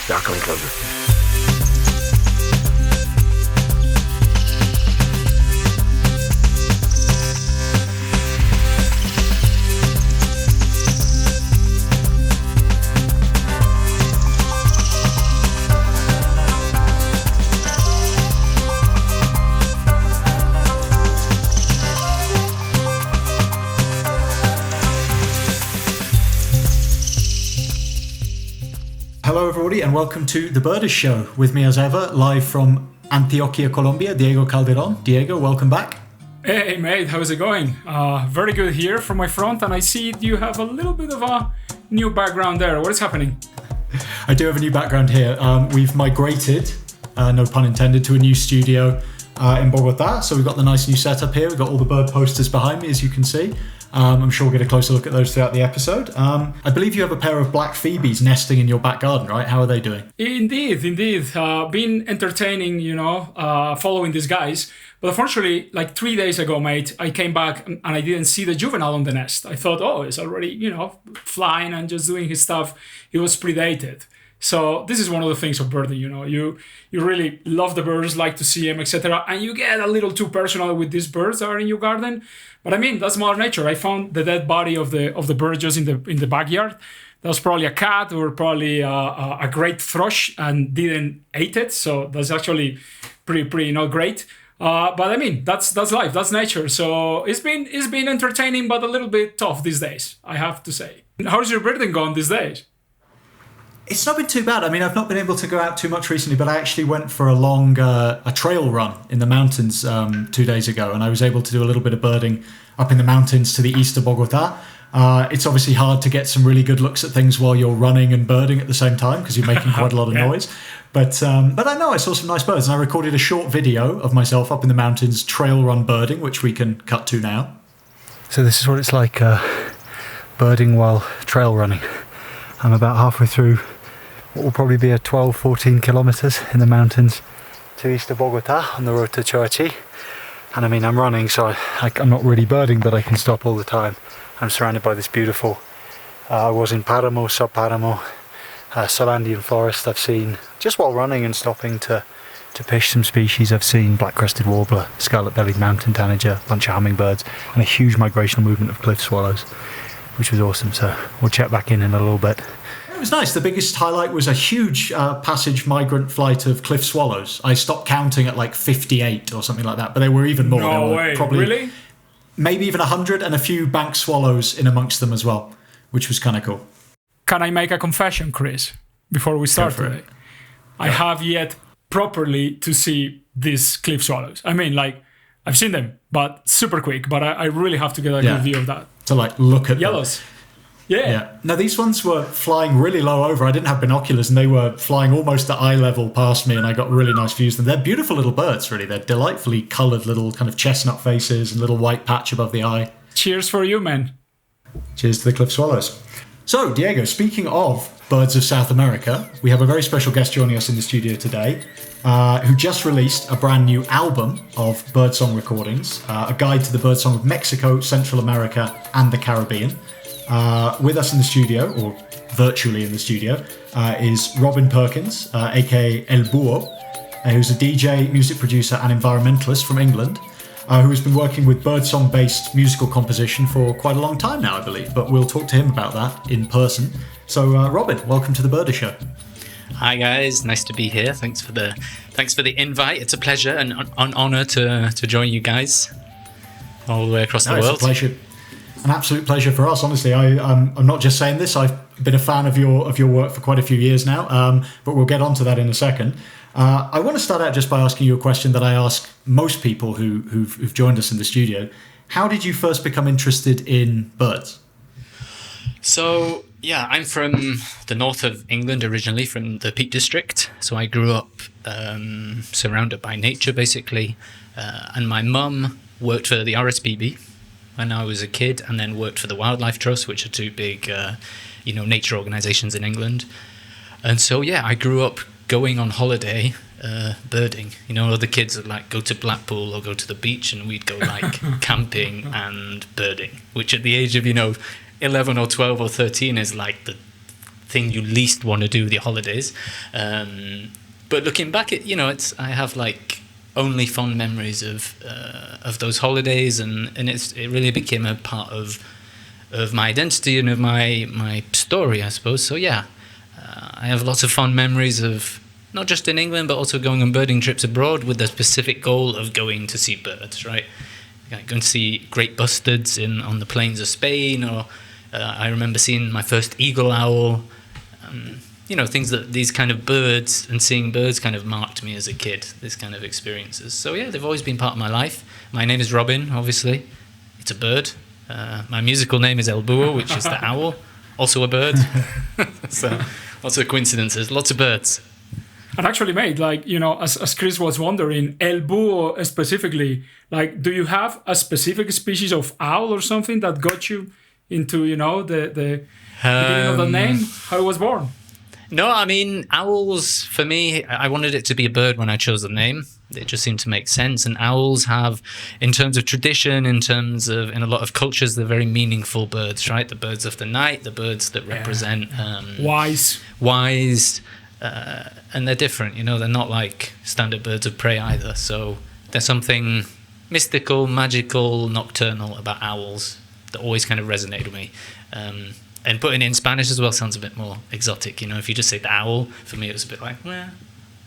Start coming closer. Hello everybody and welcome to The Birdish Show. With me as ever, live from Antioquia, Colombia, Diego Calderon. Diego, welcome back. Hey mate, how's it going? Very good here from my front, and I see you have a little bit of a new background there. What is happening? I do have a new background here. We've migrated, no pun intended, to a new studio in Bogota. So we've got the nice new setup here. We've got all the bird posters behind me, as you can see. I'm sure we'll get a closer look at those throughout the episode. I believe you have a pair of black phoebes nesting in your back garden, right? How are they doing? Indeed. Been entertaining, following these guys. But unfortunately, like 3 days ago, mate, I came back and I didn't see the juvenile on the nest. I thought, it's already, flying and just doing his stuff. It was predated. So this is one of the things of birding, you really love the birds, like to see them, etc. And you get a little too personal with these birds that are in your garden. But I mean, that's Mother Nature. I found the dead body of the bird just in the backyard. That was probably a cat or probably a great thrush and didn't eat it. So that's actually pretty not great. But I mean, that's life, that's nature. So it's been entertaining, but a little bit tough these days, I have to say. How's your birding going these days? It's not been too bad. I mean, I've not been able to go out too much recently, but I actually went for a trail run in the mountains 2 days ago, and I was able to do a little bit of birding up in the mountains to the east of Bogota. It's obviously hard to get some really good looks at things while you're running and birding at the same time because you're making quite a lot of noise. But I know I saw some nice birds, and I recorded a short video of myself up in the mountains trail run birding, which we can cut to now. So this is what it's like birding while trail running. I'm about halfway through what will probably be a 12-14 kilometers in the mountains to east of Bogota on the road to Choachi. And I mean, I'm running, so I'm not really birding, but I can stop all the time. I'm surrounded by this beautiful, I was in Paramo, Subparamo, Solandian forest. I've seen, just while running and stopping to fish some species, I've seen black-crested warbler, scarlet-bellied mountain tanager, a bunch of hummingbirds, and a huge migrational movement of cliff swallows, which was awesome. So we'll check back in a little bit. It was nice. The biggest highlight was a huge passage migrant flight of cliff swallows. I stopped counting at like 58 or something like that, but they were even more. No way, probably, really? Maybe even 100, and a few bank swallows in amongst them as well, which was kind of cool. Can I make a confession, Chris, before we start today? I have yet properly to see these cliff swallows. I mean, like, I've seen them, but super quick, but I really have to get a good view of that. To like look at yellows. Them. Yeah. No, these ones were flying really low over. I didn't have binoculars, and they were flying almost at eye level past me, and I got really nice views of them. They're beautiful little birds, really. They're delightfully coloured little kind of chestnut faces and little white patch above the eye. Cheers for you, man. Cheers to the cliff swallows. So, Diego, speaking of birds of South America, we have a very special guest joining us in the studio today, who just released a brand new album of birdsong recordings, a guide to the birdsong of Mexico, Central America, and the Caribbean. With us in the studio, or virtually in the studio, is Robin Perkins, aka El Buho, who's a DJ, music producer, and environmentalist from England, who has been working with birdsong-based musical composition for quite a long time now, I believe. But we'll talk to him about that in person. So, Robin, welcome to the Birdish Show. Hi guys, nice to be here. Thanks for the invite. It's a pleasure and an honour to join you guys all the way across the world. It's a pleasure. An absolute pleasure for us, honestly. I'm not just saying this. I've been a fan of your work for quite a few years now, but we'll get onto that in a second. I want to start out just by asking you a question that I ask most people who've joined us in the studio. How did you first become interested in birds? So, I'm from the north of England originally, from the Peak District. So I grew up surrounded by nature, basically. And my mum worked for the RSPB when I was a kid, and then worked for the Wildlife Trust, which are two big, nature organisations in England. And so, I grew up going on holiday birding. Other kids would like go to Blackpool or go to the beach, and we'd go like camping and birding, which at the age of 11 or 12 or 13 is like the thing you least want to do with your holidays. But looking back at, I have like only fond memories of those holidays, and it really became a part of my identity and of my story, I suppose. So yeah, I have lots of fond memories of not just in England, but also going on birding trips abroad with the specific goal of going to see birds, right? Going to see great bustards on the plains of Spain, or I remember seeing my first eagle owl. Things that these kind of birds and seeing birds kind of marked me as a kid, this kind of experiences. So yeah, they've always been part of my life. My name is Robin, obviously. It's a bird. My musical name is El Búho, which is the owl, also a bird. So lots of coincidences, lots of birds. And actually, mate, as Chris was wondering, El Búho specifically, do you have a specific species of owl or something that got you into, the beginning of the name, how it was born? No, I mean, owls, for me, I wanted it to be a bird when I chose the name. It just seemed to make sense. And owls have, in terms of tradition, in a lot of cultures, they're very meaningful birds, right? The birds of the night, the birds that represent... wise. And they're different, they're not like standard birds of prey either. So there's something mystical, magical, nocturnal about owls that always kind of resonated with me. And putting it in Spanish as well sounds a bit more exotic. If you just say the owl, for me it was a bit like, well.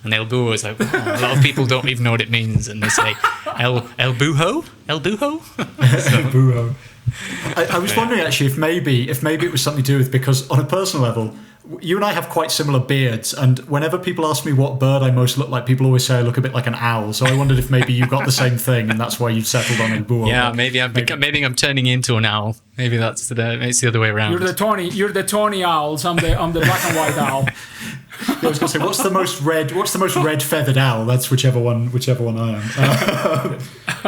And El Búho is like, a lot of people don't even know what it means, and they say El Búho, El Búho. El Búho. I was wondering actually if maybe it was something to do with, because on a personal level, you and I have quite similar beards, and whenever people ask me what bird I most look like, people always say I look a bit like an owl. So I wondered if maybe you got the same thing, and that's why you settled on El Búho. Yeah, maybe I'm turning into an owl. Maybe it's the other way around. You're the Tony owls. I'm the black and white owl. Yeah, I was going to say, what's the most red feathered owl? That's whichever one I am.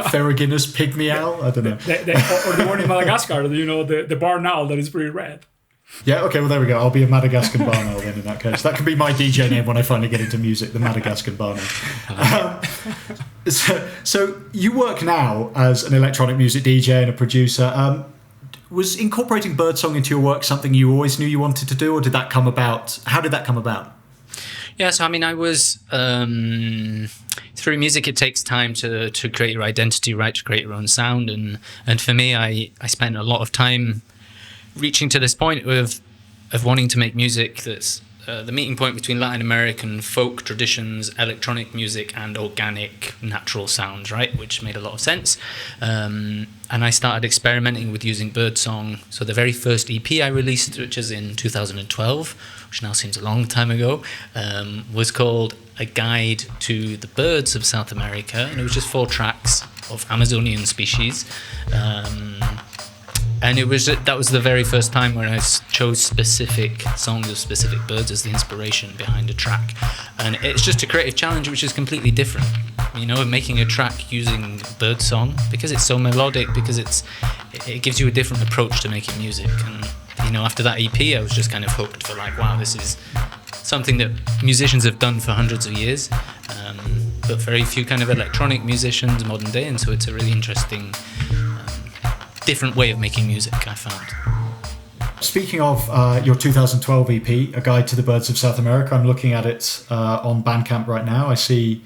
Ferruginous pygmy owl. I don't know. Or the one in Madagascar. The barn owl that is pretty red. Yeah, okay, well, there we go. I'll be a Madagascar barn owl then in that case. That could be my DJ name when I finally get into music, the Madagascar barn owl. So you work now as an electronic music DJ and a producer. Was incorporating birdsong into your work something you always knew you wanted to do, or did that come about? How did that come about? Yeah, so I mean, I was... through music, it takes time to create your identity, right, to create your own sound. And for me, I spent a lot of time reaching to this point of wanting to make music that's the meeting point between Latin American folk traditions, electronic music, and organic natural sounds, right? Which made a lot of sense. And I started experimenting with using birdsong. So the very first EP I released, which is in 2012, which now seems a long time ago, was called A Guide to the Birds of South America. And it was just 4 tracks of Amazonian species. And that was the very first time where I chose specific songs of specific birds as the inspiration behind a track. And it's just a creative challenge which is completely different. Making a track using birdsong, because it's so melodic, because it gives you a different approach to making music. And after that EP, I was just kind of hooked for like, wow, this is something that musicians have done for hundreds of years, but very few kind of electronic musicians modern day. And so it's a really interesting different way of making music, I found. Speaking of your 2012 EP, A Guide to the Birds of South America, I'm looking at it on Bandcamp right now. I see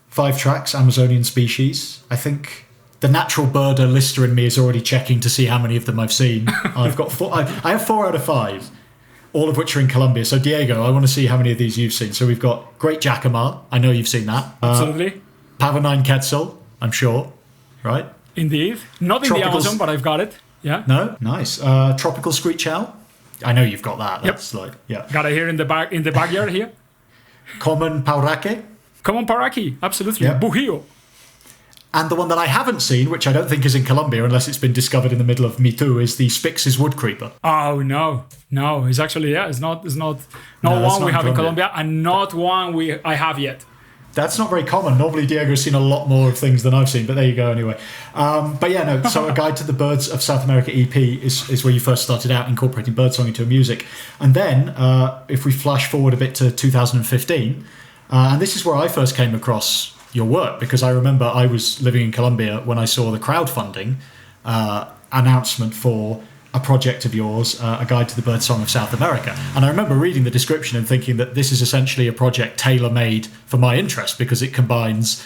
5 tracks, Amazonian species. I think the natural birder lister in me is already checking to see how many of them I've seen. I've got 4. I have 4 out of 5, all of which are in Colombia. So Diego, I want to see how many of these you've seen. So we've got Great Jacamar. I know you've seen that. Absolutely. Pavonine Quetzal, I'm sure, right? Indeed. Not in the Amazon, but I've got it. Yeah. No? Nice. Tropical Screech Owl. I know you've got that. That's Got it here in the backyard here. Common Paurake. Common Paraki. Absolutely. Yeah. Búho. And the one that I haven't seen, which I don't think is in Colombia unless it's been discovered in the middle of Me Too, is the Spix's Wood Creeper. Oh, no. It's actually, it's not one we have in Colombia, and not one I have yet. That's not very common. Normally, Diego's seen a lot more of things than I've seen, but there you go anyway. So A Guide to the Birds of South America EP is where you first started out incorporating birdsong into music. And then, if we flash forward a bit to 2015, and this is where I first came across your work, because I remember I was living in Colombia when I saw the crowdfunding announcement for a project of yours, a guide to the Birdsong of South America. And I remember reading the description and thinking that this is essentially a project tailor-made for my interest, because it combines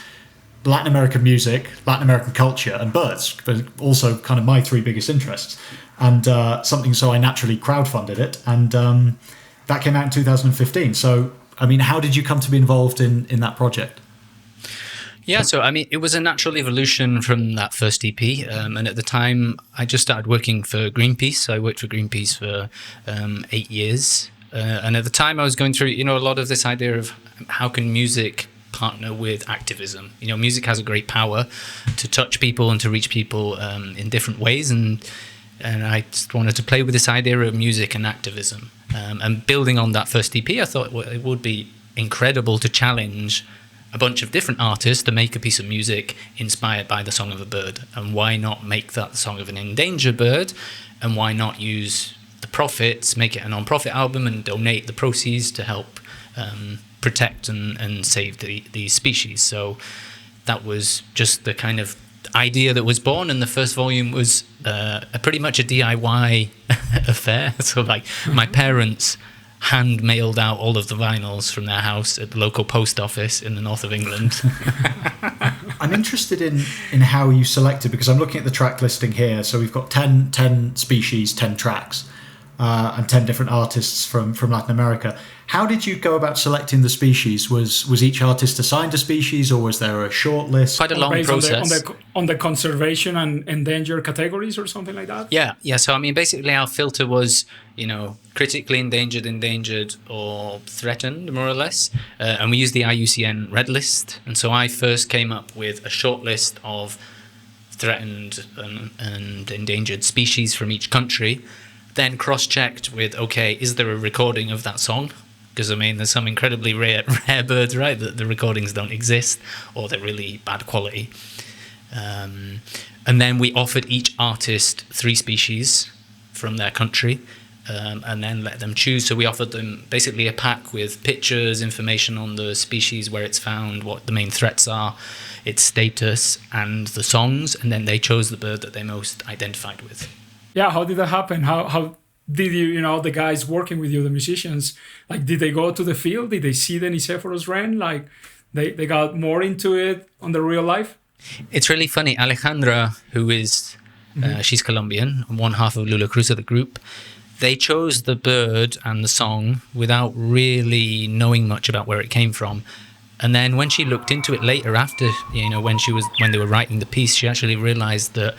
Latin American music, Latin American culture, and birds, but also kind of my three biggest interests. And so I naturally crowdfunded it, and that came out in 2015. So, I mean, how did you come to be involved in that project? Yeah, so I mean, it was a natural evolution from that first EP. And at the time, I just started working for Greenpeace. I worked for Greenpeace for 8 years. And at the time, I was going through, a lot of this idea of how can music partner with activism. Music has a great power to touch people and to reach people in different ways. And I just wanted to play with this idea of music and activism. And building on that first EP, I thought it would be incredible to challenge a bunch of different artists to make a piece of music inspired by the song of a bird. And why not make that the song of an endangered bird? And why not use the profits, make it a non-profit album and donate the proceeds to help protect and save these species? So that was just the kind of idea that was born, and the first volume was pretty much a DIY affair. So like my parents hand mailed out all of the vinyls from their house at the local post office in the north of England. I'm interested in how you selected, because I'm looking at the track listing here. So we've got 10 species, 10 tracks, and 10 different artists from Latin America. How did you go about selecting the species? Was each artist assigned a species, or was there a short list? Quite a long process. On the conservation and endangered categories or something like that? Yeah. So, I mean, basically our filter was, critically endangered, or threatened, more or less. And we used the IUCN Red List. And so I first came up with a short list of threatened and endangered species from each country. Then cross-checked with, okay, is there a recording of that song? Because, I mean, there's some incredibly rare birds, right, that the recordings don't exist, or they're really bad quality. And then we offered each artist 3 species from their country, and then let them choose. So we offered them basically a pack with pictures, information on the species, where it's found, what the main threats are, its status, and the songs, and then they chose the bird that they most identified with. Yeah, how did that happen? How did you, the guys working with you, the musicians, like, did they go to the field? Did they see the Nicephorus wren? Like, they got more into it on the real life? It's really funny. Alejandra, who is, she's Colombian, and one half of Lula Cruz of the group, they chose the bird and the song without really knowing much about where it came from. And then when she looked into it later, after, when they were writing the piece, she actually realized that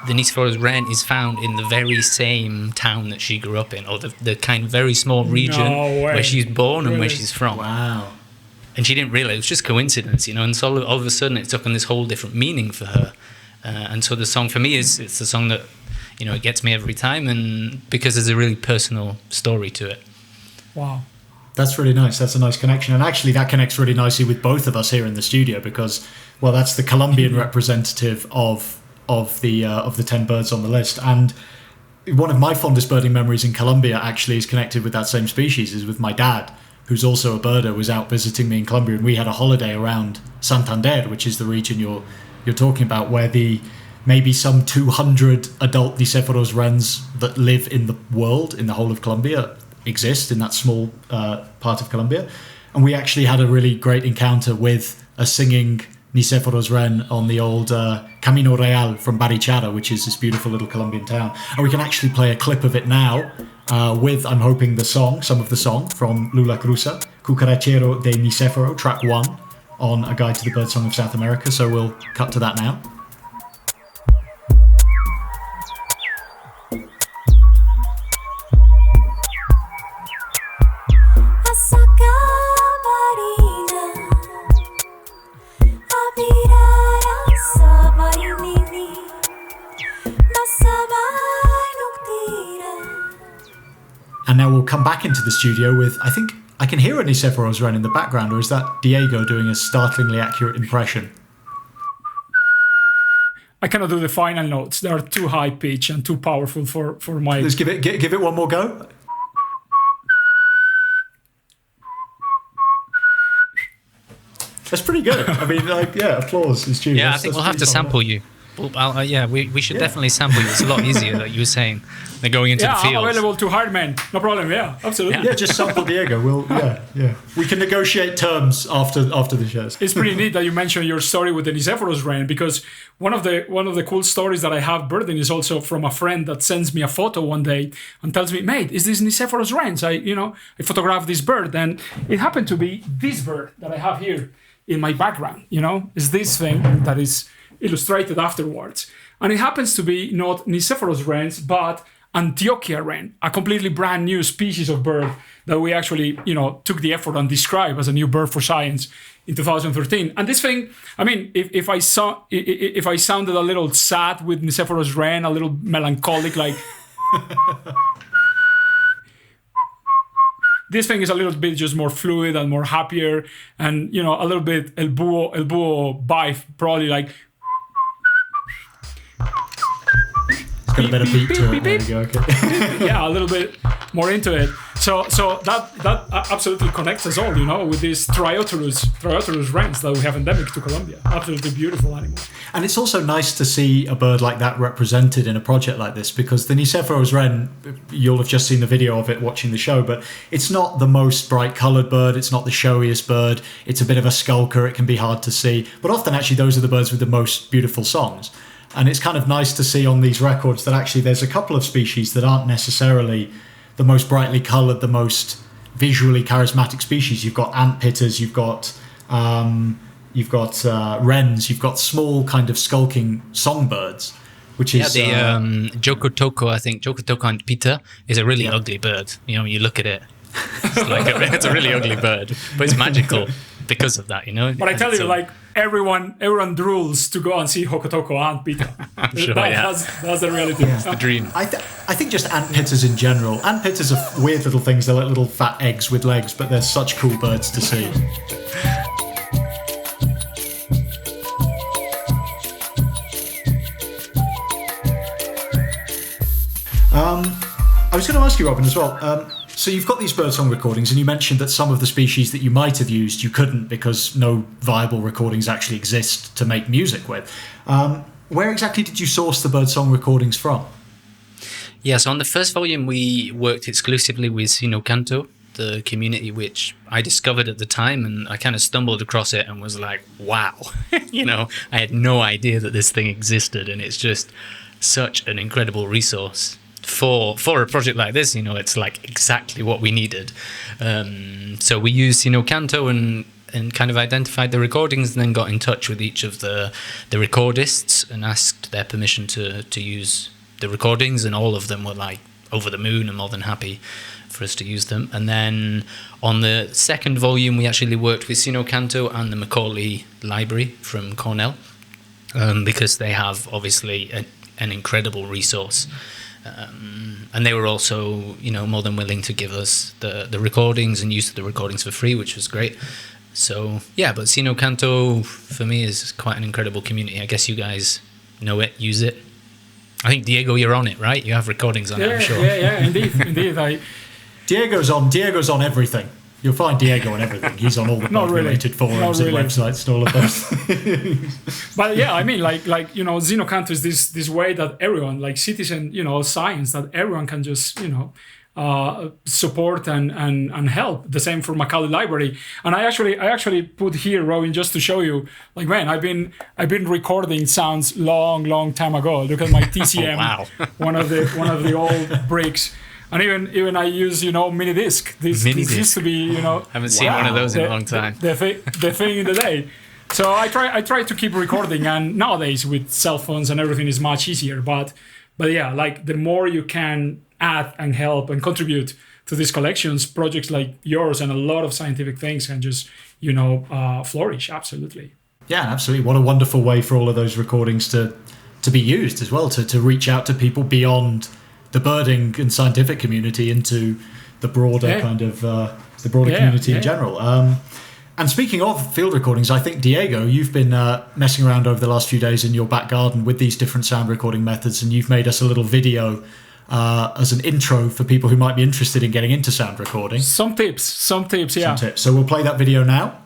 the Nicephorus wren is found in the very same town that she grew up in, or the kind of very small region where she's born and where she's from. Wow. And she didn't realize, it was just coincidence, and so all of a sudden it took on this whole different meaning for her. And so the song for me it's the song that, it gets me every time, and because there's a really personal story to it. Wow. That's really nice. That's a nice connection. And actually that connects really nicely with both of us here in the studio, because, well, that's the Colombian representative of the 10 birds on the list. And one of my fondest birding memories in Colombia actually is connected with that same species, is with my dad, who's also a birder, was out visiting me in Colombia, and we had a holiday around Santander, which is the region you're talking about, where the maybe some 200 adult Nicephorus wrens that live in the world, in the whole of Colombia, exist in that small part of Colombia. And we actually had a really great encounter with a singing Nicephorus wren on the old Camino Real from Barichara, which is this beautiful little Colombian town. And we can actually play a clip of it now with, I'm hoping, some of the song from Lula Cruz, Cucarachero de Nicéforo, track 1, on A Guide to the Birdsong of South America. So we'll cut to that now. And now we'll come back into the studio with, I think I can hear a Nicephorus wren in the background, or is that Diego doing a startlingly accurate impression? I cannot do the final notes. They are too high pitch and too powerful for my... Let's give it one more go. That's pretty good. I mean, applause is due. Yeah, I think we'll have to sample you. Well, yeah, we should definitely sample you. It's a lot easier, like you were saying, than going into the field. I'm available to hire men. No problem. Yeah, absolutely. Yeah, just sample Diego. We can negotiate terms after the shows. It's pretty neat that you mentioned your story with the Nicephorus wren, because one of the cool stories that I have birding is also from a friend that sends me a photo one day and tells me, "Mate, is this Nicephorus wrens? I photographed this bird, and it happened to be this bird that I have here in my background. Is this thing that is illustrated afterwards, and it happens to be not Nicephorus wrens, but Antioquia wren, a completely brand new species of bird that we actually, took the effort and described as a new bird for science in 2013. And this thing, I mean, if I sounded a little sad with Nicephorus wren, a little melancholic, like this thing is a little bit just more fluid and more happier, and a little bit el Buho vibe, probably like. Got a better beat to it. There we go. Okay. Yeah, a little bit more into it. So that absolutely connects us all, with these Trioterus wrens that we have endemic to Colombia. Absolutely beautiful animals. And it's also nice to see a bird like that represented in a project like this, because the Nicephorus wren, you'll have just seen the video of it watching the show, but it's not the most bright coloured bird. It's not the showiest bird. It's a bit of a skulker. It can be hard to see. But often, actually, those are the birds with the most beautiful songs. And it's kind of nice to see on these records that actually there's a couple of species that aren't necessarily the most brightly coloured, the most visually charismatic species. You've got antpitters, you've got wrens, you've got small kind of skulking songbirds, which is... Yeah, the Jokotoko, I think, Jokotoko and Pita is a really ugly bird. You look at it, it's a really ugly bird, but it's magical because of that, But I tell you, everyone drools to go and see Jokotoko and Pita. I'm sure, that's the reality. It's the dream. I think just antpitters in general. Antpitters are weird little things. They're like little fat eggs with legs, but they're such cool birds to see. I was going to ask you, Robin, as well. So you've got these birdsong recordings, and you mentioned that some of the species that you might have used, you couldn't because no viable recordings actually exist to make music with. Where exactly did you source the birdsong recordings from? Yeah, so on the first volume, we worked exclusively with Sino Canto, the community which I discovered at the time, and I kind of stumbled across it and was like, wow. I had no idea that this thing existed, and it's just such an incredible resource. For a project like this, it's like exactly what we needed. So we used Canto and kind of identified the recordings, and then got in touch with each of the recordists and asked their permission to use the recordings, and all of them were like over the moon and more than happy for us to use them. And then on the second volume, we actually worked with Sino Canto and the Macaulay Library from Cornell, because they have obviously an incredible resource. And they were also, more than willing to give us the recordings and use of the recordings for free, which was great. So, yeah, but Sino Canto, for me, is quite an incredible community. I guess you guys know it, use it. I think, Diego, you're on it, right? You have recordings on it, I'm sure. Yeah, indeed. Diego's on everything. You'll find Diego on everything. He's on all the related forums and websites and all of those. But yeah, I mean, Sino Canto is this way that everyone, like citizen, science, that everyone can just, support and help. The same for Macaulay Library. And I actually put here, Robin, just to show you, man, I've been recording sounds long time ago. Look at my TCM, wow. one of the old bricks. And even I use, mini disc. This used to be, Haven't seen one of those in a long time. The thing in the day. So I try to keep recording, and nowadays with cell phones and everything is much easier. But yeah, the more you can add and help and contribute to these collections, projects like yours and a lot of scientific things can just, flourish. Absolutely. Yeah, absolutely. What a wonderful way for all of those recordings to be used as well, to reach out to people beyond the birding and scientific community into the broader community in general. And speaking of field recordings, I think, Diego, you've been messing around over the last few days in your back garden with these different sound recording methods, and you've made us a little video as an intro for people who might be interested in getting into sound recording. Some tips, yeah. So we'll play that video now.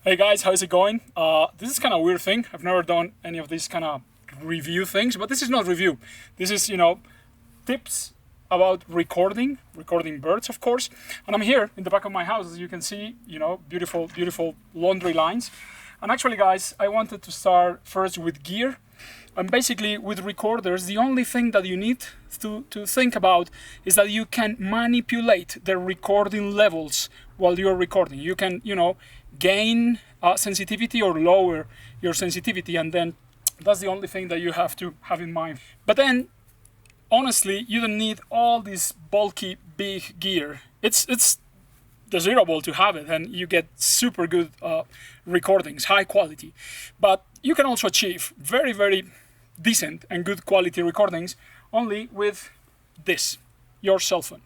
Hey guys, how's it going? This is kind of a weird thing. I've never done any of these kind of review things, but this is not review. This is, tips about recording birds, of course. And I'm here in the back of my house, as you can see, beautiful, beautiful laundry lines. And actually, guys, I wanted to start first with gear. And basically, with recorders, the only thing that you need to think about is that you can manipulate the recording levels while you're recording. You can, gain sensitivity or lower your sensitivity, and then that's the only thing that you have to have in mind. But then, honestly, you don't need all this bulky, big gear. It's desirable to have it, and you get super good recordings, high quality. But you can also achieve very, very decent and good quality recordings only with this, your cell phone.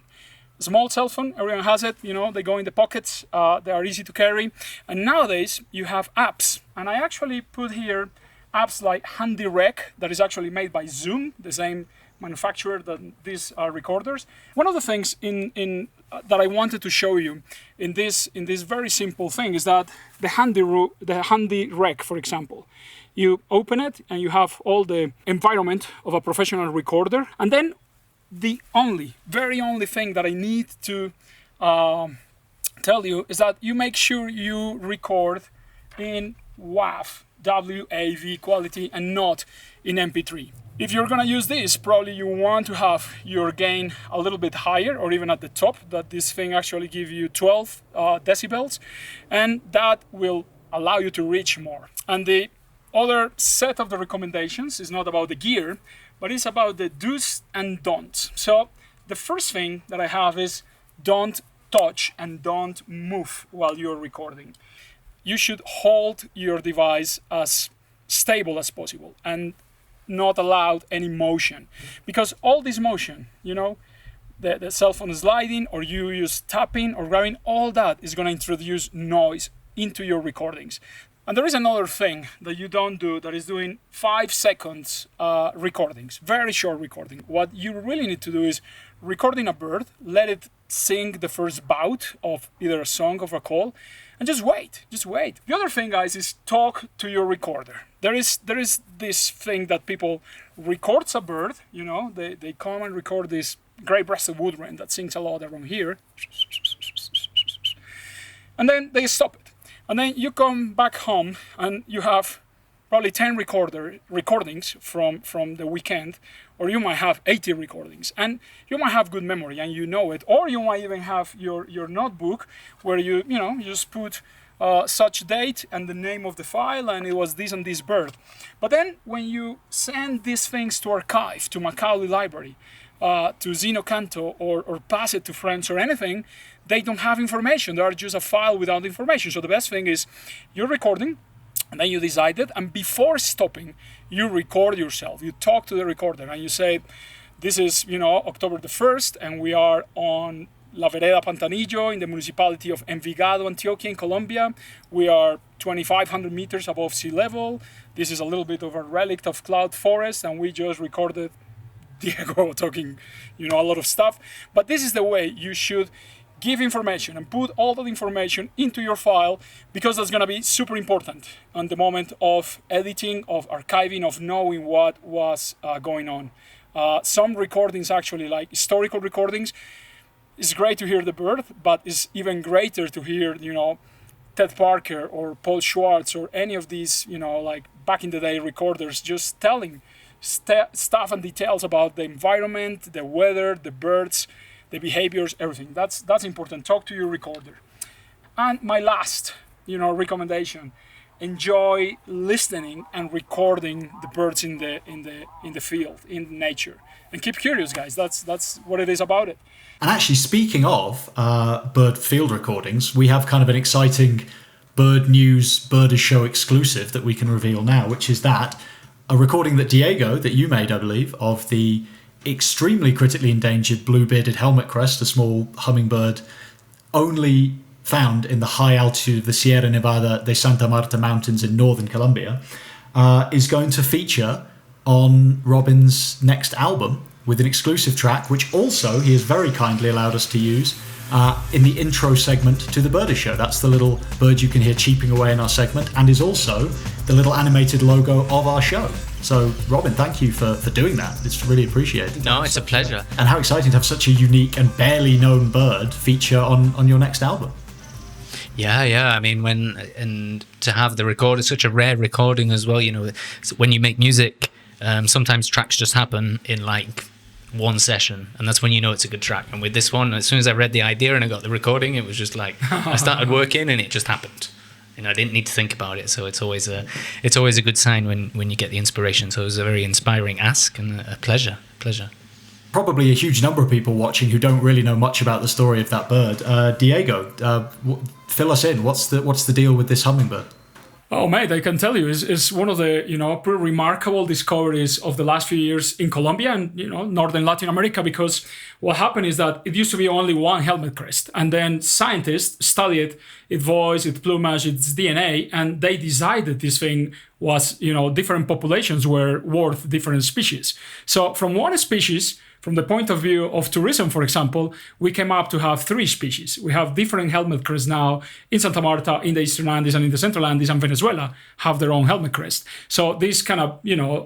A small cell phone, everyone has it, they go in the pockets, they are easy to carry. And nowadays you have apps, and I actually put here apps like Handy Rec, that is actually made by Zoom, the same manufacturer than these recorders. One of the things in that I wanted to show you in this very simple thing is that the Handy Rec, for example, you open it and you have all the environment of a professional recorder, and then the very only thing that I need to tell you is that you make sure you record in WAV quality and not in MP3. If you're gonna use this, probably you want to have your gain a little bit higher, or even at the top, that this thing actually gives you 12 decibels, and that will allow you to reach more. And the other set of the recommendations is not about the gear, but it's about the do's and don'ts. So the first thing that I have is don't touch and don't move while you're recording. You should hold your device as stable as possible and not allow any motion, because all this motion, the cell phone sliding, or you use tapping or grabbing, all that is going to introduce noise into your recordings. And there is another thing that you don't do, that is doing 5 seconds recordings, very short recording. What you really need to do is recording a bird, let it sing the first bout of either a song or a call, and just wait. The other thing, guys, is talk to your recorder. There is this thing that people records a bird, they come and record this gray-breasted woodwren that sings a lot around here, and then they stop it. And then you come back home and you have probably 10 recordings from the weekend, or you might have 80 recordings, and you might have good memory and you know it, or you might even have your notebook where you just put such date and the name of the file, and it was this and this bird. But then when you send these things to archive, to Macaulay Library, to Zenocanto, or pass it to friends or anything, they don't have information. They are just a file without information. So the best thing is you're recording, and then you decide it, and before stopping, you record yourself. You talk to the recorder and you say, this is, October the 1st, and we are on La Vereda Pantanillo in the municipality of Envigado, Antioquia in Colombia. We are 2,500 meters above sea level. This is a little bit of a relic of cloud forest, and we just recorded Diego talking, a lot of stuff. But this is the way you should give information and put all that information into your file, because that's going to be super important on the moment of editing, of archiving, of knowing what was going on. Some recordings, actually, like historical recordings, it's great to hear the bird, but it's even greater to hear, Ted Parker or Paul Schwartz or any of these, like back in the day recorders, just telling stuff and details about the environment, the weather, the birds, the behaviors, everything. That's important. Talk to your recorder. And my last, recommendation: enjoy listening and recording the birds in the field, in nature, and keep curious, guys. That's what it is about it. And actually, speaking of bird field recordings, we have kind of an exciting bird news, Birders Show exclusive that we can reveal now, which is that a recording that Diego, that you made, I believe, of the extremely critically endangered blue-bearded helmetcrest, a small hummingbird only found in the high altitude of the Sierra Nevada de Santa Marta Mountains in northern Colombia, is going to feature on Robin's next album with an exclusive track, which also he has very kindly allowed us to use in the intro segment to the Birdish Show. That's the little bird you can hear cheeping away in our segment, and is also the little animated logo of our show. So, Robin, thank you for doing that. It's really appreciated. No, it's a pleasure. And how exciting to have such a unique and barely known bird feature on your next album. Yeah. I mean, and to have the record, it's such a rare recording as well. You know, when you make music, sometimes tracks just happen in like one session, and that's when you know it's a good track. And with this one, as soon as I read the idea and I got the recording, it was just like I started working and it just happened. You know, I didn't need to think about it, so it's always a good sign when you get the inspiration. So it was a very inspiring ask and a pleasure. Probably a huge number of people watching who don't really know much about the story of that bird. Diego, fill us in. What's the deal with this hummingbird? Oh, mate, I can tell you, it's one of the, pretty remarkable discoveries of the last few years in Colombia and, northern Latin America, because what happened is that it used to be only one Helmetcrest, and then scientists studied its voice, its plumage, its DNA, and they decided this thing was, different populations were worth different species. So from one species, from the point of view of tourism, for example, we came up to have 3 species. We have different Helmetcrests now in Santa Marta, in the Eastern Andes, and in the Central Andes, and Venezuela have their own Helmetcrest. So this kind of,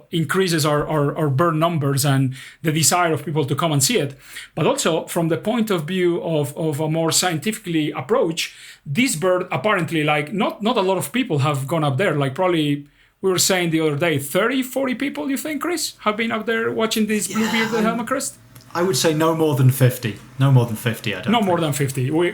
increases our bird numbers and the desire of people to come and see it. But also, from the point of view of a more scientifically approach, this bird apparently, like, not a lot of people have gone up there, like probably... We were saying the other day, 30, 40 people, you think, Chris, have been up there watching this blue-bearded Helmetcrest? I would say no more than 50. No more than 50, I don't think. More than 50. We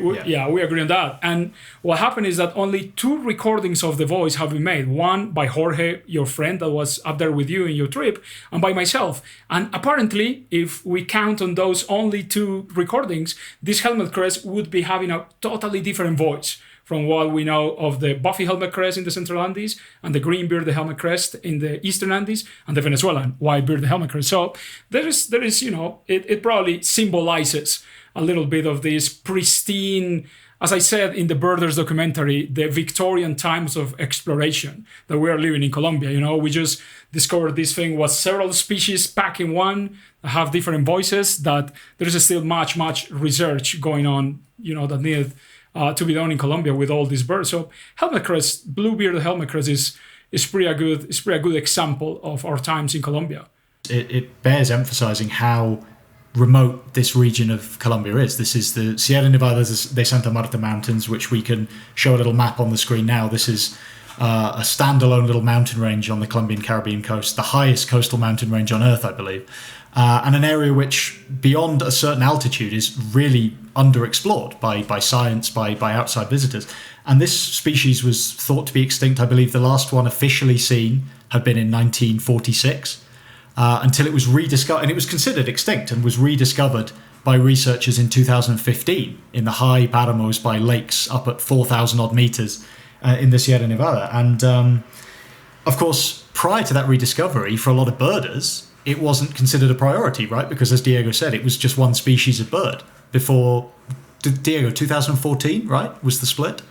agree on that. And what happened is that only 2 recordings of the voice have been made. One by Jorge, your friend that was up there with you in your trip, and by myself. And apparently, if we count on those only 2 recordings, this Helmetcrest would be having a totally different voice from what we know of the buffy Helmetcrest in the Central Andes and the green-bearded Helmetcrest in the Eastern Andes and the Venezuelan white-bearded Helmetcrest. So there is, it probably symbolizes a little bit of this pristine, as I said in the Birders documentary, the Victorian times of exploration that we are living in Colombia. We just discovered this thing was several species packed in one, have different voices, that there is still much research going on, that needed to be done in Colombia with all these birds. So Helmetcrest, blue-bearded Helmetcrest is pretty a good example of our times in Colombia. It bears emphasizing how remote this region of Colombia is. This is the Sierra Nevada de Santa Marta Mountains, which we can show a little map on the screen now. This is a standalone little mountain range on the Colombian Caribbean coast, the highest coastal mountain range on Earth, I believe. And an area which, beyond a certain altitude, is really underexplored by science, by outside visitors. And this species was thought to be extinct. I believe the last one officially seen had been in 1946, until it was rediscovered, and it was considered extinct and was rediscovered by researchers in 2015 in the high Paramos by lakes up at 4,000 odd meters in the Sierra Nevada. And of course, prior to that rediscovery, for a lot of birders, it wasn't considered a priority, right? Because as Diego said, it was just one species of bird before, Diego, 2014, right? Was the split?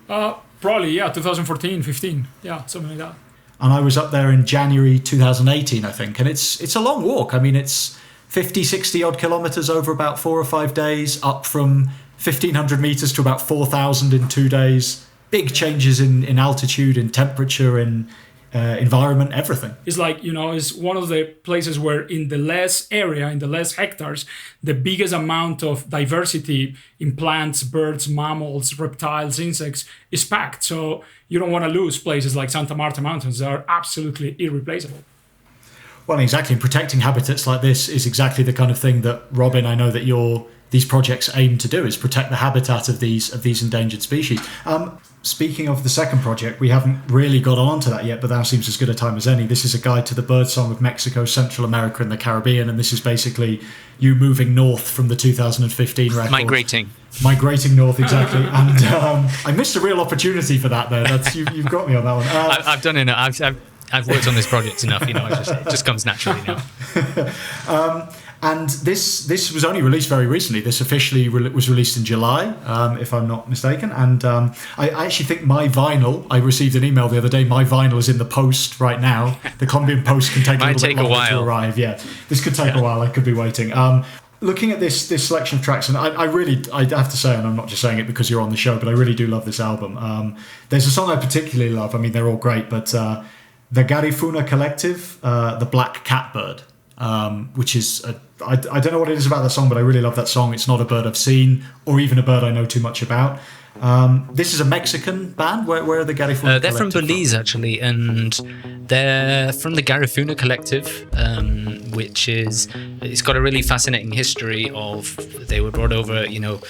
Probably, yeah, 2014, 15. Yeah, something like that. And I was up there in January 2018, I think. And it's a long walk. I mean, it's 50, 60 odd kilometers over about 4 or 5 days, up from 1,500 meters to about 4,000 in 2 days. Big changes in altitude, in temperature, in environment, everything. It's like, it's one of the places where in the less area, in the less hectares, the biggest amount of diversity in plants, birds, mammals, reptiles, insects is packed. So you don't want to lose places like Santa Marta Mountains. They are absolutely irreplaceable. Well, exactly. And protecting habitats like this is exactly the kind of thing that, Robin, I know that these projects aim to do, is protect the habitat of these endangered species. Speaking of the second project, we haven't really got on to that yet, but that seems as good a time as any. This is a guide to the birdsong of Mexico, Central America, and the Caribbean, and this is basically you moving north from the 2015 record. Migrating north, exactly. And I missed a real opportunity for that there. You've got me on that one. I've done it. I've worked on this project enough. It just comes naturally now. And this was only released very recently. This officially was released in July, if I'm not mistaken. And I actually think my vinyl, I received an email the other day, my vinyl is in the post right now. The Colombian post can take a little bit longer to arrive. Yeah, this could take a while. I could be waiting. looking at this selection of tracks, and I have to say, and I'm not just saying it because you're on the show, but I really do love this album. There's a song I particularly love. I mean, they're all great, but the Garifuna Collective, The Black Catbird, which is, I don't know what it is about that song, but I really love that song. It's not a bird I've seen or even a bird I know too much about. This is a Mexican band. Where are the Garifuna? They're from Belize, actually, and they're from the Garifuna Collective, which it's got a really fascinating history of, they were brought over, you know,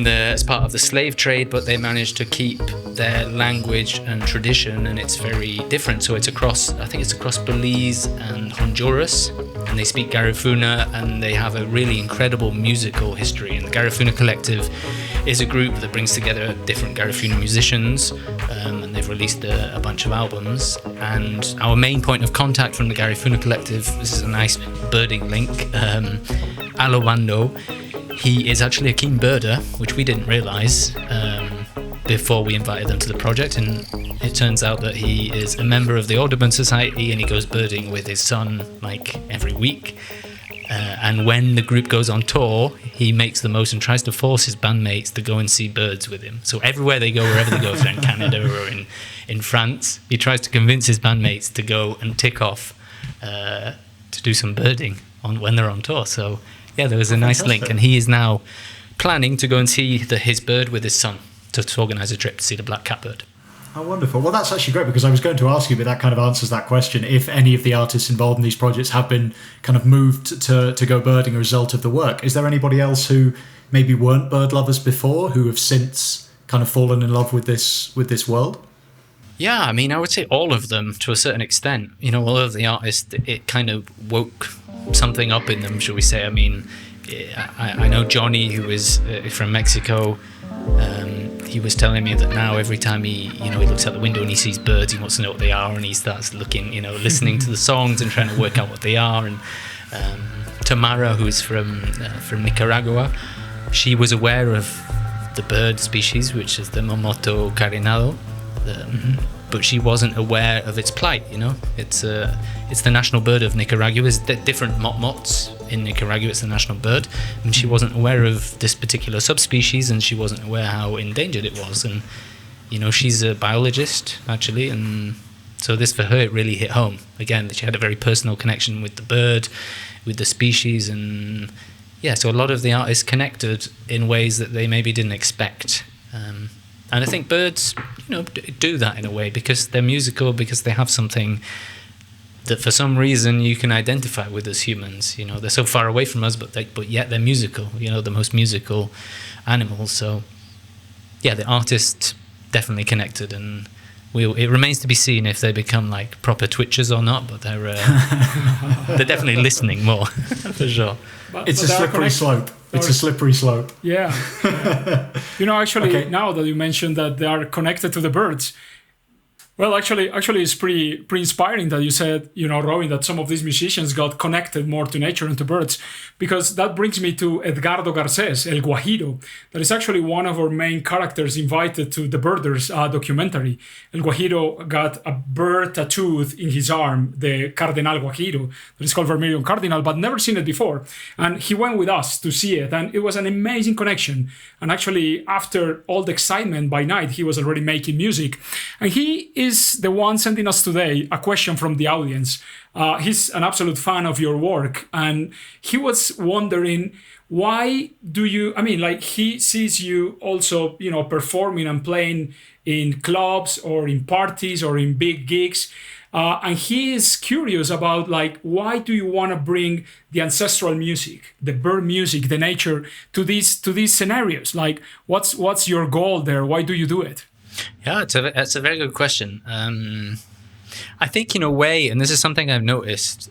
as part of the slave trade, but they managed to keep their language and tradition, and it's very different. So I think it's across Belize and Honduras, and they speak Garifuna, and they have a really incredible musical history. And the Garifuna Collective is a group that brings together different Garifuna musicians, and they've released a bunch of albums. And our main point of contact from the Garifuna Collective, this is a nice birding link, Alobando, he is actually a keen birder, which we didn't realise before we invited them to the project, and it turns out that he is a member of the Audubon Society, and he goes birding with his son like every week. And when the group goes on tour, he makes the most and tries to force his bandmates to go and see birds with him. So everywhere they go, wherever they go, if they're in Canada or in France, he tries to convince his bandmates to go and tick off to do some birding when they're on tour. So yeah, there was a nice link, and he is now planning to go and see his bird with his son, to organise a trip to see the black catbird. Oh, wonderful. Well, that's actually great, because I was going to ask you, but that kind of answers that question. If any of the artists involved in these projects have been kind of moved to go birding as a result of the work, is there anybody else who maybe weren't bird lovers before who have since kind of fallen in love with this world? Yeah, I mean, I would say all of them to a certain extent. You know, all of the artists, it kind of woke something up in them, shall we say. I mean, I know Johnny, who is from Mexico. He was telling me that now every time he looks out the window and he sees birds, he wants to know what they are, and he starts looking, listening to the songs and trying to work out what they are. And Tamara, who is from Nicaragua, she was aware of the bird species, which is the Momoto carinado, but she wasn't aware of its plight. It's the national bird of Nicaragua. There's different motmots in Nicaragua. It's the national bird, and she wasn't aware of this particular subspecies, and she wasn't aware how endangered it was. And she's a biologist actually, and so this, for her, it really hit home. Again, she had a very personal connection with the bird, with the species, and yeah, so a lot of the artists connected in ways that they maybe didn't expect. And I think birds, do that in a way, because they're musical, because they have something that for some reason you can identify with as humans. They're so far away from us, but yet they're musical. The most musical animals. So yeah, the artists definitely connected, and it remains to be seen if they become like proper twitchers or not. But they're definitely listening more for sure. It's a slippery slope. It's a slippery slope. Yeah. Actually, okay. Now that you mentioned that they are connected to the birds, well, actually, it's pretty inspiring that you said, Robin, that some of these musicians got connected more to nature and to birds, because that brings me to Edgardo Garcés, El Guajiro. That is actually one of our main characters invited to the Birders documentary. El Guajiro got a bird tattooed in his arm, the Cardenal Guajiro, that is called Vermilion Cardinal, but never seen it before. And he went with us to see it, and it was an amazing connection. And actually, after all the excitement by night, he was already making music. And he is the one sending us today a question from the audience. He's an absolute fan of your work, and he was wondering, why do you, he sees you also, performing and playing in clubs or in parties or in big gigs, and he is curious about, why do you want to bring the ancestral music, the bird music, the nature to these scenarios? What's your goal there? Why do you do it? Yeah, it's a very good question. I think in a way, and this is something I've noticed,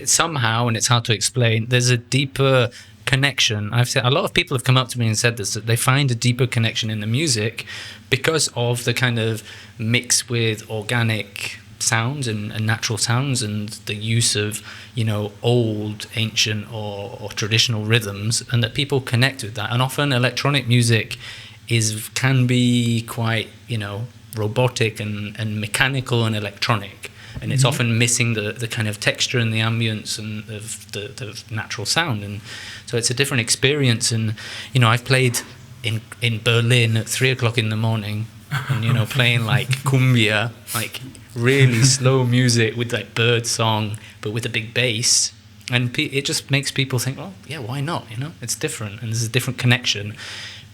somehow, and it's hard to explain, there's a deeper connection. I've said, a lot of people have come up to me and said this, that they find a deeper connection in the music because of the kind of mix with organic sounds and natural sounds, and the use of old, ancient or traditional rhythms, and that people connect with that. And often electronic music can be quite robotic and mechanical and electronic, and it's often missing the kind of texture and the ambience and of the natural sound, and so it's a different experience. And I've played in Berlin at 3:00 in the morning, and playing like cumbia, like really slow music with like bird song, but with a big bass. And it just makes people think, well, yeah, why not? It's different, and there's a different connection,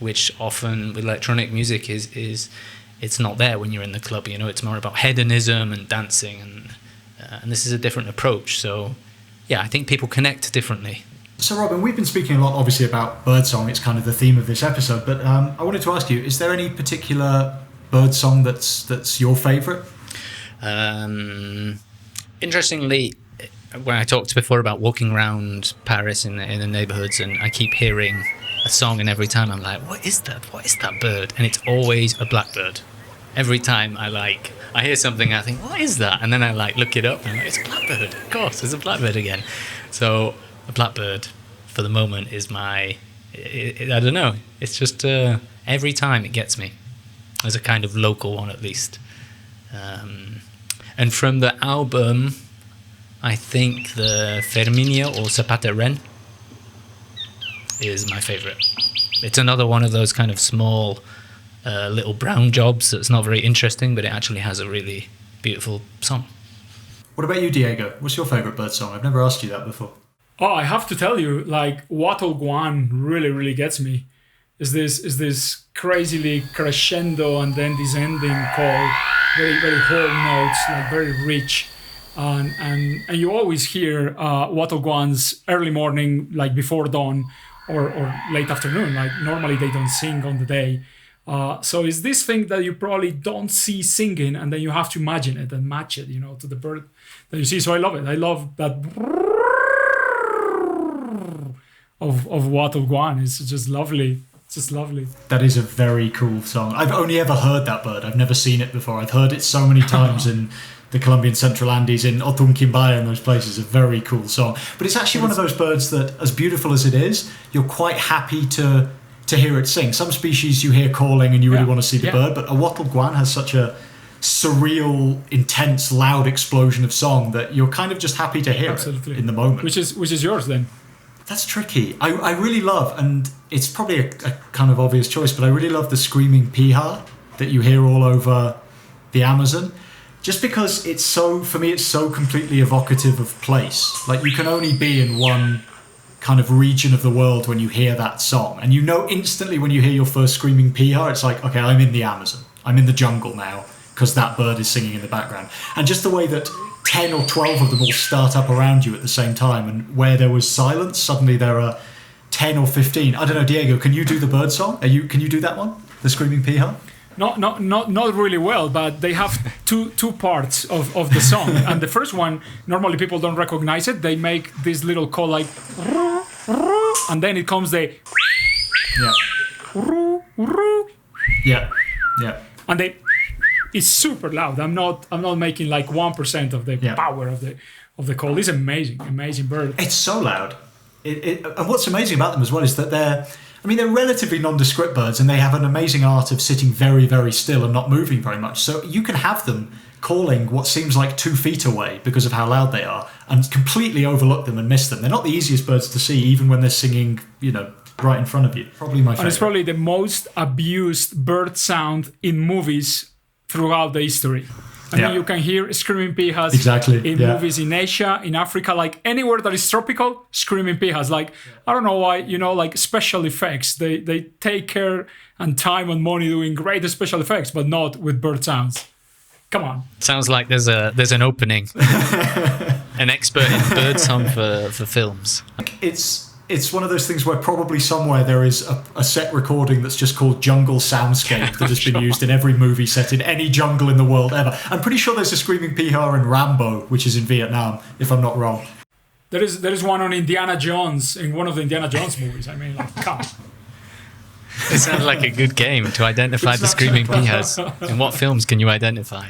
which often with electronic music is it's not there when you're in the club. It's more about hedonism and dancing, and this is a different approach. So, yeah, I think people connect differently. So, Robin, we've been speaking a lot, obviously, about birdsong. It's kind of the theme of this episode. But I wanted to ask you: is there any particular birdsong that's your favourite? Interestingly, when I talked before about walking around Paris in the neighborhoods, and I keep hearing a song, and every time I'm like, what is that bird? And it's always a blackbird. Every time I hear something, I think, what is that? And then I look it up, and I'm like, it's a blackbird. Of course, it's a blackbird again. So a blackbird for the moment is I don't know, it's just every time it gets me. As a kind of local one, at least. And from the album, I think the Ferminia or Zapata Wren is my favorite. It's another one of those kind of small little brown jobs that's not very interesting, but it actually has a really beautiful song. What about you, Diego? What's your favorite bird song? I've never asked you that before. Oh, I have to tell you, Wattle Guan really, really gets me. Is this crazily crescendo and then this ending call, very, very whole notes, very rich. And you always hear Wattle Guan's early morning, before dawn or late afternoon. Normally they don't sing on the day. So it's this thing that you probably don't see singing, and then you have to imagine it and match it, to the bird that you see. So I love it. I love that of Wattle Guan. It's just lovely. It's just lovely. That is a very cool song. I've only ever heard that bird. I've never seen it before. I've heard it so many times in the Colombian Central Andes, in Otunquimbaya and those places. A very cool song. But it's actually one of those birds that, as beautiful as it is, you're quite happy to hear it sing. Some species you hear calling and you really want to see the bird, but a Wattle Guan has such a surreal, intense, loud explosion of song that you're kind of just happy to hear it in the moment. Which is yours then? That's tricky. I really love, and it's probably a kind of obvious choice, but I really love the screaming piha that you hear all over the Amazon. Just because it's so completely evocative of place. You can only be in one kind of region of the world when you hear that song. And instantly when you hear your first screaming piha, it's like, okay, I'm in the Amazon. I'm in the jungle now, because that bird is singing in the background. And just the way that 10 or 12 of them all start up around you at the same time, and where there was silence, suddenly there are 10 or 15. I don't know, Diego, can you do the bird song? Can you do that one? The screaming piha? Not really well, but they have two parts of the song. And the first one, normally people don't recognize it. They make this little call and then it comes the yeah. And it's super loud. I'm not making 1% of the power of the call. It's amazing bird. It's so loud. And what's amazing about them as well is that they're relatively nondescript birds, and they have an amazing art of sitting very, very still and not moving very much. So you can have them calling what seems like 2 feet away because of how loud they are, and completely overlook them and miss them. They're not the easiest birds to see, even when they're singing, right in front of you. Probably my favorite. And it's probably the most abused bird sound in movies throughout the history. You can hear screaming pihas in movies in Asia, in Africa, anywhere that is tropical, screaming pihas. I don't know why, special effects. They take care and time and money doing great special effects, but not with bird sounds. Come on. Sounds like there's an opening. An expert in bird song for films. It's one of those things where probably somewhere there is a set recording that's just called Jungle Soundscape that has been used in every movie set in any jungle in the world ever. I'm pretty sure there's a screaming piha in Rambo, which is in Vietnam, if I'm not wrong. There is one on Indiana Jones, in one of the Indiana Jones movies. Come on. It sounds like a good game to identify the screaming pihas. In what films can you identify?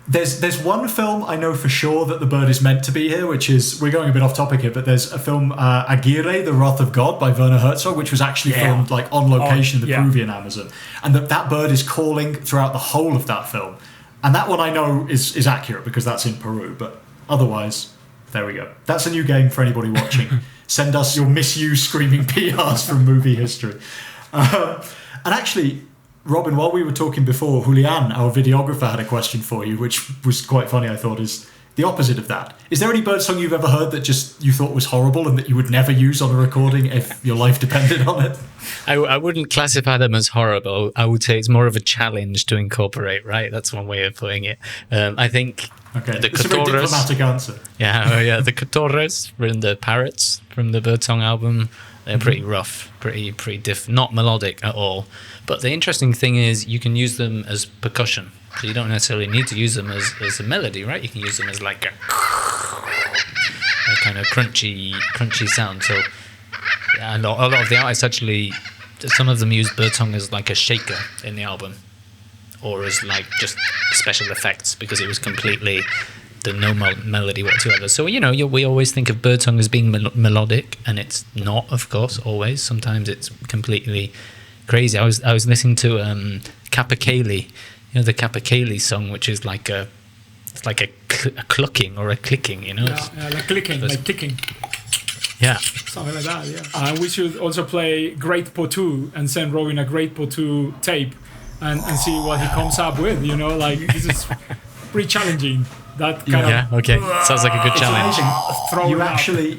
There's one film I know for sure that the bird is meant to be here, which is, we're going a bit off topic here, but there's a film, Aguirre, The Wrath of God by Werner Herzog, which was actually filmed on location in the Peruvian Amazon. And that bird is calling throughout the whole of that film. And that one I know is accurate because that's in Peru, but otherwise, there we go. That's a new game for anybody watching. Send us your misused screaming PRs from movie history. And actually, Robin, while we were talking before, Julian, our videographer, had a question for you, which was quite funny, I thought, is the opposite of that. Is there any birdsong you've ever heard that just you thought was horrible and that you would never use on a recording if your life depended on it? I wouldn't classify them as horrible. I would say it's more of a challenge to incorporate, right? That's one way of putting it. I think the it's a very diplomatic answer. Yeah, the Catores from the Parrots from the Birdsong album, they're pretty rough, pretty not melodic at all. But the interesting thing is you can use them as percussion. So you don't necessarily need to use them as a melody, right? You can use them as like a kind of crunchy sound. So yeah, a lot of the artists actually, some of them use birdsong as like a shaker in the album, or as like just special effects because it was completely no melody whatsoever. So we always think of birdsong as being melodic, and it's not, of course, always. Sometimes it's completely crazy. I was listening to Capercaillie. The Capercaillie song, which is like a clucking or a clicking, like clicking, like ticking. Yeah. Something like that, yeah. We should also play Great Potu and send Robin a Great Potu tape and see what he comes up with, this is pretty challenging. That kind of... Yeah, okay. Sounds like a good challenge.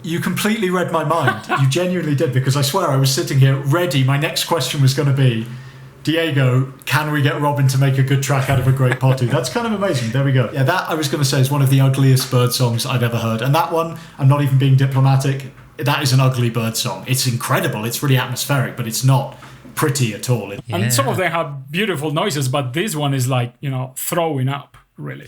You completely read my mind. You genuinely did, because I swear I was sitting here ready. My next question was going to be, Diego, can we get Robin to make a good track out of a great potu? That's kind of amazing. There we go. Yeah, that I was going to say is one of the ugliest bird songs I've ever heard. And that one, I'm not even being diplomatic, that is an ugly bird song. It's incredible. It's really atmospheric, but it's not pretty at all. And some of them have beautiful noises, but this one is like, throwing up, really.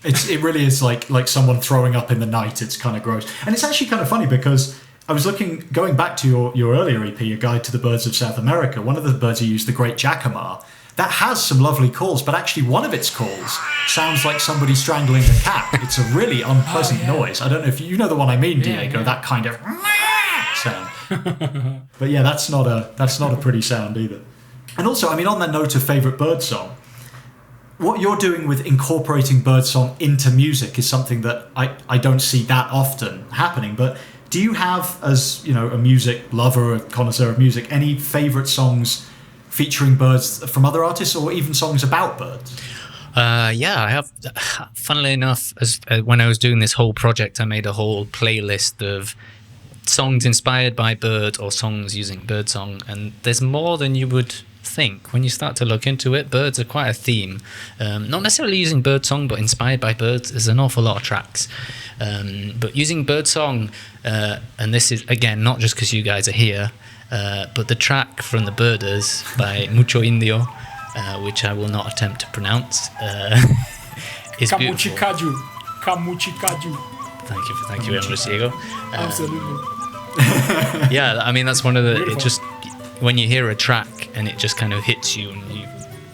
It really is like someone throwing up in the night. It's kind of gross. And it's actually kind of funny because I was going back to your earlier EP, A Guide to the Birds of South America. One of the birds you used, the great jacamar, that has some lovely calls, but actually one of its calls sounds like somebody strangling a cat. It's a really unpleasant noise. I don't know if you know the one I mean, Diego, that kind of sound. But yeah, that's not a pretty sound either. And also, on that note of favourite birdsong, what you're doing with incorporating birdsong into music is something that I don't see that often happening, but do you have, as a music lover, a connoisseur of music, any favourite songs featuring birds from other artists, or even songs about birds? Yeah, I have. Funnily enough, when I was doing this whole project, I made a whole playlist of songs inspired by bird or songs using birdsong, and there's more than you would think when you start to look into it. Birds are quite a theme, not necessarily using birdsong, but inspired by birds. There's an awful lot of tracks, but using birdsong, and this is again not just because you guys are here, but the track from the Birders by Mucho Indio, which I will not attempt to pronounce, is beautiful. Kamuchikaju. Thank you very much, Diego. Absolutely. Yeah, that's one of the. Beautiful. It just, when you hear a track and it just kind of hits you, and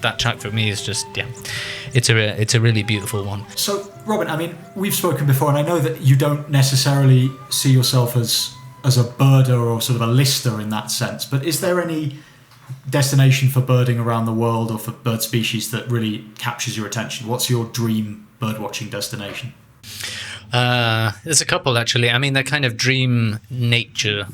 that track for me is just, it's a really beautiful one. So, Robin, we've spoken before, and I know that you don't necessarily see yourself as a birder or sort of a lister in that sense, but is there any destination for birding around the world or for bird species that really captures your attention? What's your dream birdwatching destination? There's a couple, actually. They're kind of dream nature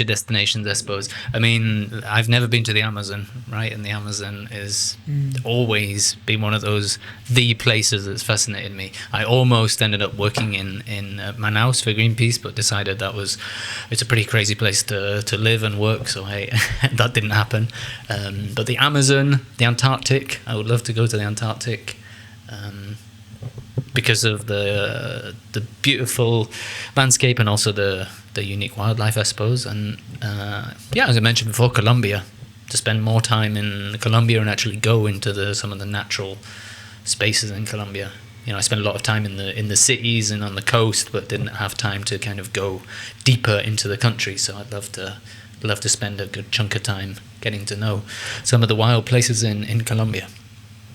destinations, I suppose. I've never been to the Amazon, right? And the Amazon is always been one of the places that's fascinated me. I almost ended up working in Manaus for Greenpeace, but decided it's a pretty crazy place to live and work, so hey, that didn't happen. But the Amazon, the Antarctic, I would love to go to the Antarctic. Because of the beautiful landscape and also the unique wildlife, I suppose. And as I mentioned before, Colombia, to spend more time in Colombia and actually go into some of the natural spaces in Colombia. I spent a lot of time in the cities and on the coast, but didn't have time to kind of go deeper into the country. So I'd love to spend a good chunk of time getting to know some of the wild places in Colombia.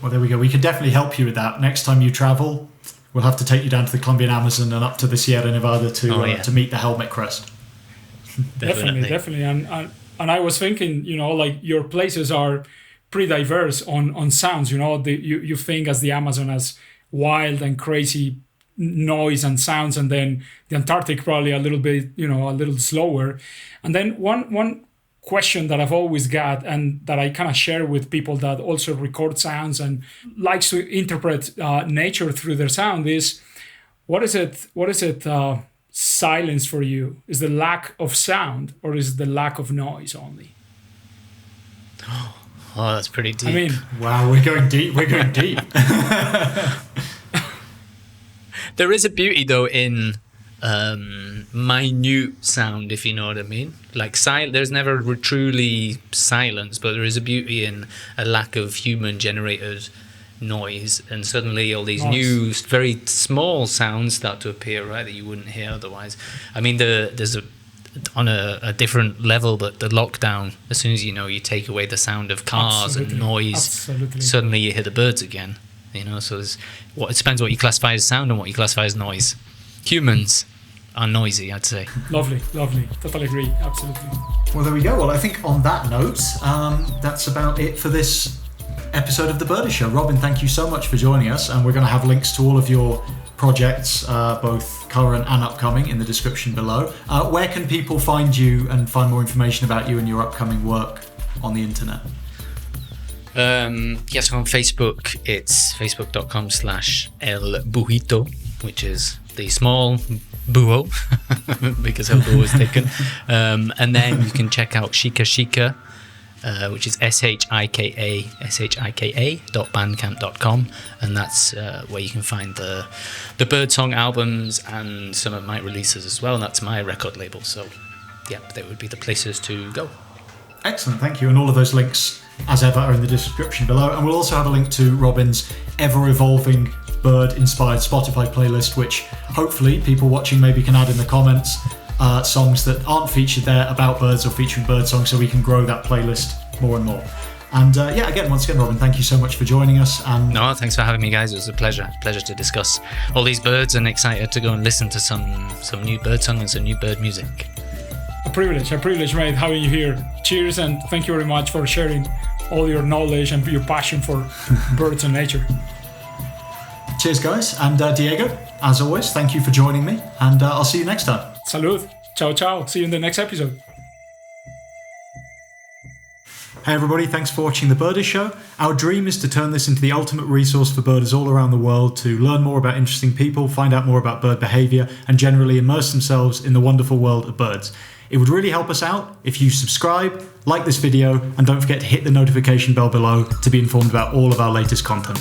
Well, there we go. We can definitely help you with that. Next time you travel, we'll have to take you down to the Colombian Amazon and up to the Sierra Nevada to meet the Helmetcrest. Definitely. And I was thinking, your places are pretty diverse on sounds. You know, you think as the Amazon as wild and crazy noise and sounds, and then the Antarctic probably a little bit, a little slower. And then one question that I've always got, and that I kind of share with people that also record sounds and likes to interpret nature through their sound, is what is it silence for you? Is the lack of sound, or is the lack of noise only? Oh, that's pretty deep. I mean, wow, we're going deep. There is a beauty though in minute sound, if you know what I mean. Like there's never truly silence, but there is a beauty in a lack of human generated noise, and suddenly all these new very small sounds start to appear, right, that you wouldn't hear otherwise. I mean, there's on a different level, but the lockdown, as soon as you take away the sound of cars and noise, suddenly you hear the birds again. So it depends what you classify as sound and what you classify as noise. Humans are noisy, I'd say. Lovely. Totally agree. Absolutely. Well, there we go. Well, I think on that note, that's about it for this episode of The Birdie Show. Robin, thank you so much for joining us, and we're going to have links to all of your projects, both current and upcoming, in the description below. Where can people find you and find more information about you and your upcoming work on the internet? Yes, on Facebook, it's facebook.com/elbuhito, which is the small Buho, because El Buho is taken. And then you can check out Shika, which is shika.bandcamp.com, and that's where you can find the Birdsong albums and some of my releases as well, and that's my record label. So yeah, they would be the places to go. Excellent, thank you. And all of those links, as ever, are in the description below. And we'll also have a link to Robin's ever-evolving bird-inspired Spotify playlist, which hopefully people watching maybe can add in the comments, songs that aren't featured there about birds or featuring bird songs, so we can grow that playlist more and more. And once again, Robin, thank you so much for joining us. And no, thanks for having me, guys. It was a pleasure to discuss all these birds, and excited to go and listen to some new bird song and some new bird music. A privilege, mate, having you here. Cheers, and thank you very much for sharing all your knowledge and your passion for birds and nature. Cheers, guys. And Diego, as always, thank you for joining me, and I'll see you next time. Salud. Ciao. See you in the next episode. Hey everybody, thanks for watching The Birdie Show. Our dream is to turn this into the ultimate resource for birders all around the world to learn more about interesting people, find out more about bird behaviour, and generally immerse themselves in the wonderful world of birds. It would really help us out if you subscribe, like this video, and don't forget to hit the notification bell below to be informed about all of our latest content.